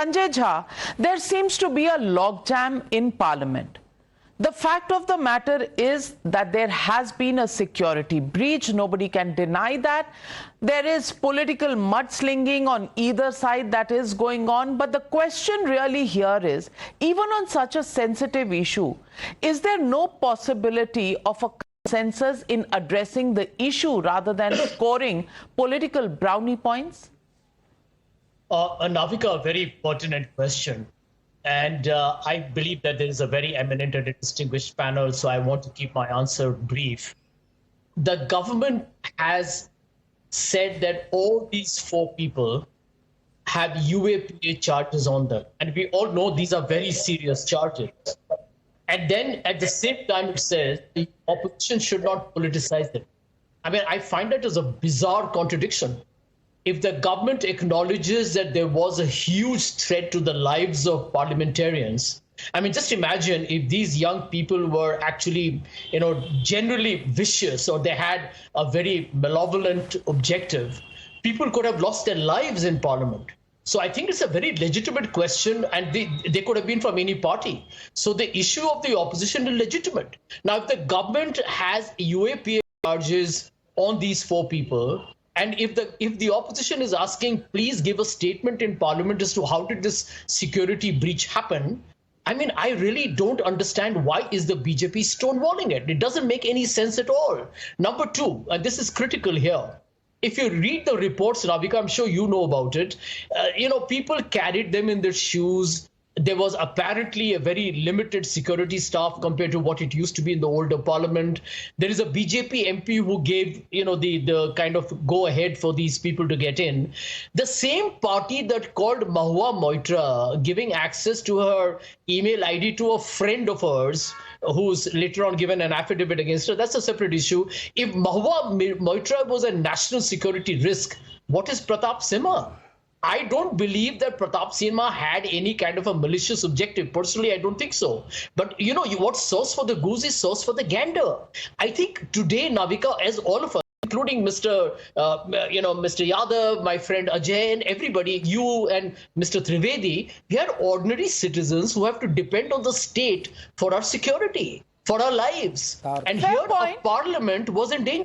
Sanjay Jha, there seems to be a logjam in Parliament. The fact of the matter is that there has been a security breach. Nobody can deny that. There is political mudslinging on either side that is going on. But the question really here is, even on such a sensitive issue, is there no possibility of a consensus in addressing the issue rather than scoring political brownie points? Navika, a very pertinent question. And I believe that there is a very eminent and distinguished panel, so I want to keep my answer brief. The government has said that all these four people have UAPA charges on them. And we all know these are very serious charges. And then at the same time, it says the opposition should not politicize them. I mean, I find that as a bizarre contradiction. If the government acknowledges that there was a huge threat to the lives of parliamentarians, I mean, just imagine if these young people were actually, generally vicious, or they had a very malevolent objective, people could have lost their lives in parliament. So I think it's a very legitimate question, and they could have been from any party. So the issue of the opposition is legitimate. Now, if the government has UAPA charges on these four people, and if the opposition is asking, please give a statement in parliament as to how did this security breach happen, I mean, I really don't understand why is the BJP stonewalling it. It doesn't make any sense at all. Number two, and this is critical here, if you read the reports, Navika, I'm sure you know about it, people carried them in their shoes. There was apparently a very limited security staff compared to what it used to be in the older parliament. There is a BJP MP who gave, the kind of go ahead for these people to get in. The same party that called Mahua Moitra giving access to her email ID to a friend of hers, who's later on given an affidavit against her, that's a separate issue. If Mahua Moitra was a national security risk, what is Pratap Simha? I don't believe that Pratap Simha had any kind of a malicious objective. Personally, I don't think so. But, what's sauce for the goose is sauce for the gander. I think today, Navika, as all of us, including Mr. Yadav, my friend Ajay, and everybody, you and Mr. Trivedi, we are ordinary citizens who have to depend on the state for our security, for our lives. And here, our parliament was in danger.